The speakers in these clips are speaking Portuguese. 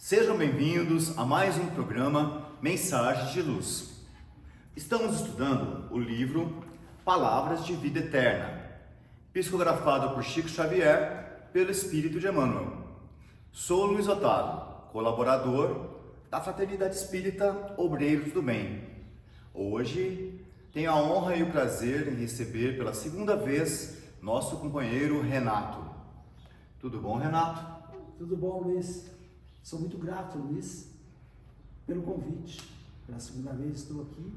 Sejam bem-vindos a mais um programa Mensagens de Luz. Estamos estudando o livro Palavras de Vida Eterna, psicografado por Chico Xavier pelo Espírito de Emmanuel. Sou Luiz Otávio, colaborador da Fraternidade Espírita Obreiros do Bem. Hoje tenho a honra e o prazer em receber pela segunda vez nosso companheiro Renato. Tudo bom, Renato? Tudo bom, Luiz? Sou muito grato, Luiz, pelo convite. Pela segunda vez estou aqui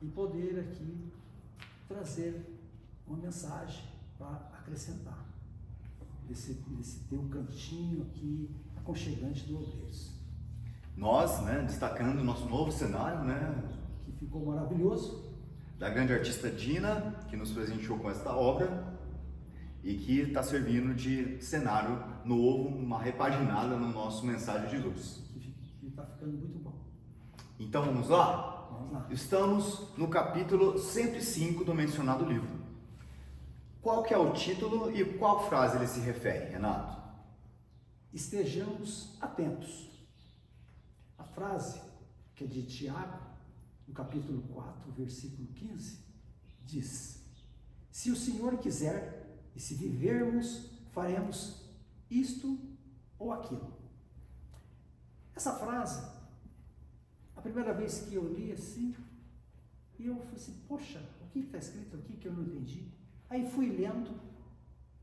e poder aqui trazer uma mensagem para acrescentar desse teu cantinho aqui aconchegante do Obreiros. Nós, destacando o nosso novo cenário, Que ficou maravilhoso. Da grande artista Dina, que nos presenteou com esta obra e que está servindo de cenário novo, uma repaginada no nosso Mensagem de Luz. Que está ficando muito bom. Então vamos lá? Vamos lá. Estamos no capítulo 105 do mencionado livro. Qual que é o título e qual frase ele se refere, Renato? Estejamos atentos. A frase, que é de Tiago, no capítulo 4, versículo 15, diz: se o Senhor quiser, e se vivermos, faremos isto ou aquilo. Essa frase, a primeira vez que eu li assim, eu falei assim, poxa, o que está escrito aqui que eu não entendi? Aí fui lendo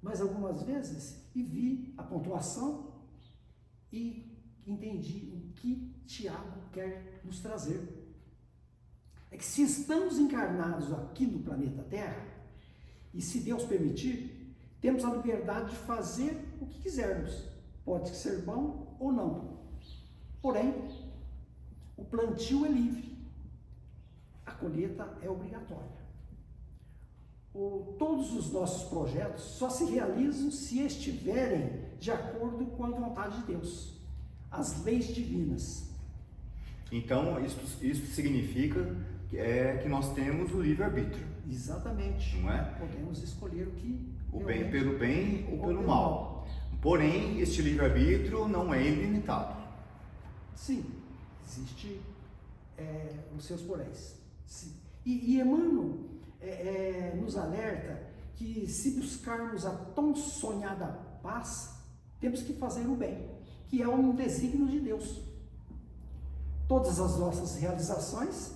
mais algumas vezes e vi a pontuação e entendi o que Tiago quer nos trazer. É que se estamos encarnados aqui no planeta Terra, e se Deus permitir, temos a liberdade de fazer o que quisermos. Pode ser bom ou não. Porém, o plantio é livre. A colheita é obrigatória. Todos os nossos projetos só se realizam se estiverem de acordo com a vontade de Deus. As leis divinas. Então, isso significa que nós temos o livre-arbítrio. Exatamente. Não é? Podemos escolher o bem pelo bem ou pelo mal. Porém, este livre-arbítrio não é ilimitado. Sim, existe os seus poréns. Sim. E Emmanuel nos alerta que se buscarmos a tão sonhada paz, temos que fazer o bem, que é um desígnio de Deus. Todas as nossas realizações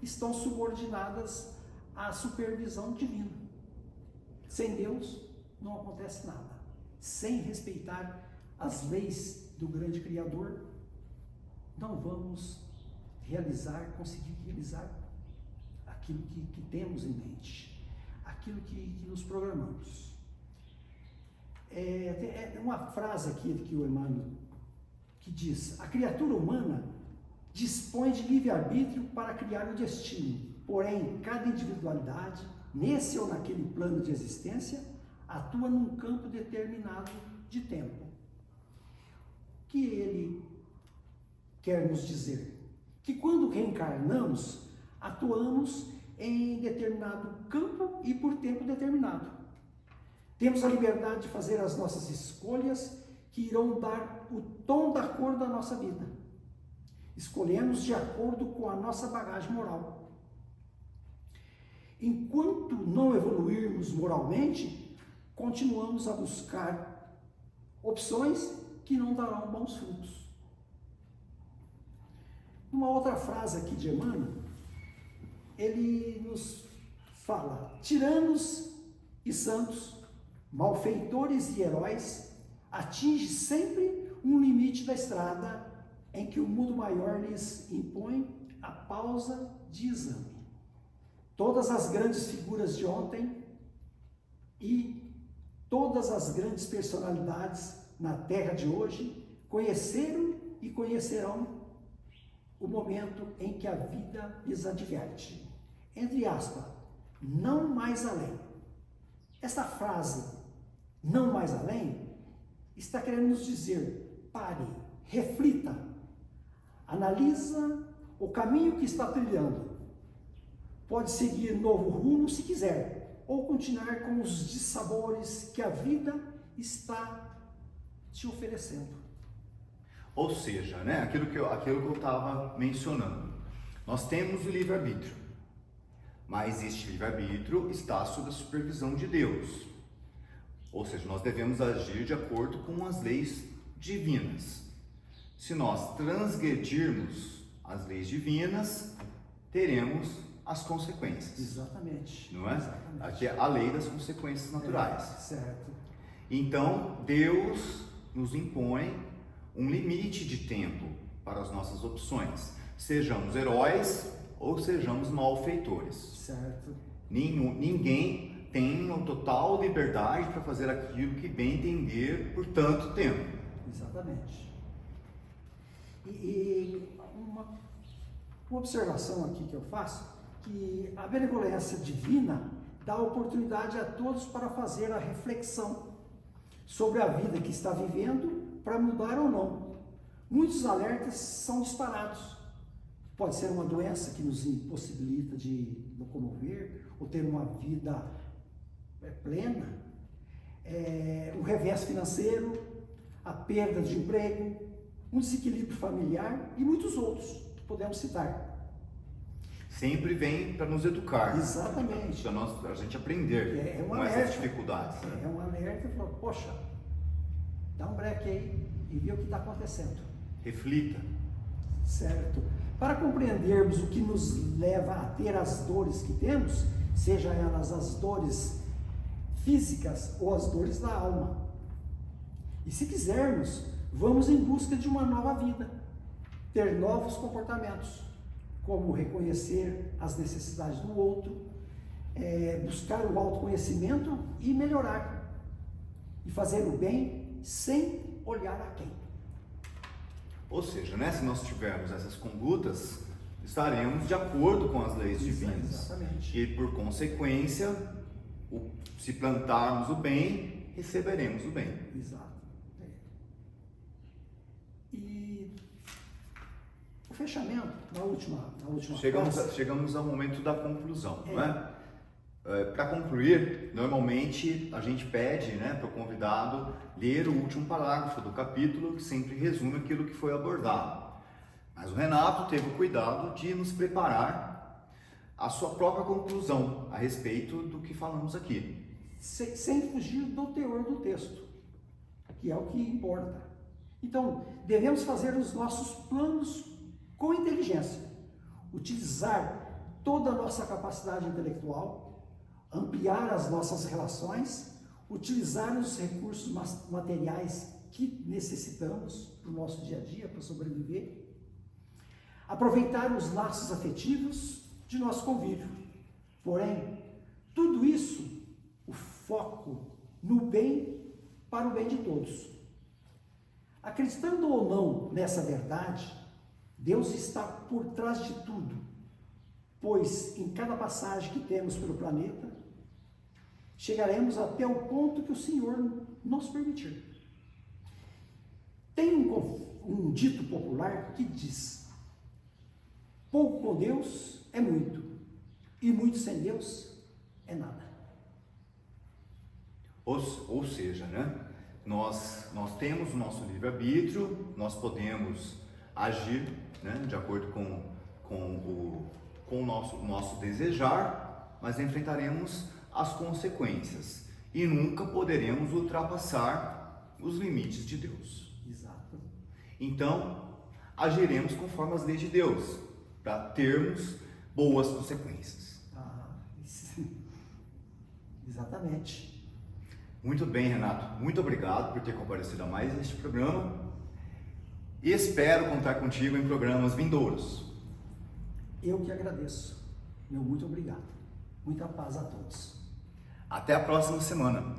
estão subordinadas à supervisão divina. Sem Deus não acontece nada. Sem respeitar as leis do grande Criador, não vamos conseguir realizar aquilo que temos em mente, aquilo que nos programamos. Tem uma frase aqui que o Emmanuel que diz: a criatura humana dispõe de livre-arbítrio para criar o destino, porém cada individualidade, nesse ou naquele plano de existência, atua num campo determinado de tempo. O que ele quer nos dizer? Que quando reencarnamos, atuamos em determinado campo e por tempo determinado. Temos a liberdade de fazer as nossas escolhas que irão dar o tom da cor da nossa vida. Escolhemos de acordo com a nossa bagagem moral. Enquanto não evoluirmos moralmente, continuamos a buscar opções que não darão bons frutos. Uma outra frase aqui de Emmanuel, ele nos fala: tiranos e santos, malfeitores e heróis, atinge sempre um limite da estrada em que o mundo maior lhes impõe a pausa de exame. Todas as grandes figuras de ontem e todas as grandes personalidades na terra de hoje conheceram e conhecerão o momento em que a vida lhes adverte. Entre aspas, não mais além. Esta frase, não mais além, está querendo nos dizer: pare, reflita, analisa o caminho que está trilhando. Pode seguir novo rumo se quiser, ou continuar com os dissabores que a vida está te oferecendo. Ou seja, né, aquilo que eu estava mencionando. Nós temos o livre-arbítrio, mas este livre-arbítrio está sob a supervisão de Deus. Ou seja, nós devemos agir de acordo com as leis divinas. Se nós transgredirmos as leis divinas, teremos as consequências. Exatamente. Não é? Exatamente. Aqui é a lei das consequências naturais. Certo. Então, Deus nos impõe um limite de tempo para as nossas opções. Sejamos heróis ou sejamos malfeitores. Certo. Ninguém tem a total liberdade para fazer aquilo que bem entender por tanto tempo. Exatamente. E uma observação aqui que eu faço, que a benevolência divina dá oportunidade a todos para fazer a reflexão sobre a vida que está vivendo, para mudar ou não. Muitos alertas são disparados. Pode ser uma doença que nos impossibilita de locomover ou ter uma vida plena, o revés financeiro, a perda de emprego, um desequilíbrio familiar e muitos outros que podemos citar. Sempre vem para nos educar. Exatamente. Para a gente aprender com essas dificuldades. É um alerta e fala, poxa, dá um break aí e vê o que está acontecendo. Reflita. Certo. Para compreendermos o que nos leva a ter as dores que temos, seja elas as dores físicas ou as dores da alma. E se quisermos, vamos em busca de uma nova vida, ter novos comportamentos, como reconhecer as necessidades do outro, buscar o autoconhecimento e melhorar, e fazer o bem sem olhar a quem. Ou seja, né, se nós tivermos essas condutas, estaremos de acordo com as leis divinas. Exatamente. E por consequência, se plantarmos o bem, receberemos o bem. Exato. E o fechamento, na última chegamos ao momento da conclusão, não é? Para concluir, normalmente a gente pede, né, para o convidado ler o último parágrafo do capítulo, que sempre resume aquilo que foi abordado. Mas o Renato teve o cuidado de nos preparar a sua própria conclusão a respeito do que falamos aqui. Sem fugir do teor do texto, que é o que importa. Então, devemos fazer os nossos planos com inteligência, utilizar toda a nossa capacidade intelectual, ampliar as nossas relações, utilizar os recursos materiais que necessitamos para o nosso dia a dia, para sobreviver, aproveitar os laços afetivos de nosso convívio. Porém, tudo isso, o foco no bem para o bem de todos. Acreditando ou não nessa verdade, Deus está por trás de tudo, pois em cada passagem que temos pelo planeta, chegaremos até o ponto que o Senhor nos permitir. Tem um dito popular que diz: pouco com Deus é muito, e muito sem Deus é nada. Ou seja, né, nós temos o nosso livre-arbítrio, nós podemos agir, né, de acordo com o nosso desejar, mas enfrentaremos as consequências e nunca poderemos ultrapassar os limites de Deus. Exato. Então, agiremos conforme as leis de Deus, para termos boas consequências. Exatamente. Muito bem, Renato. Muito obrigado por ter comparecido a mais este programa e espero contar contigo em programas vindouros. Eu que agradeço. Meu muito obrigado. Muita paz a todos. Até a próxima semana.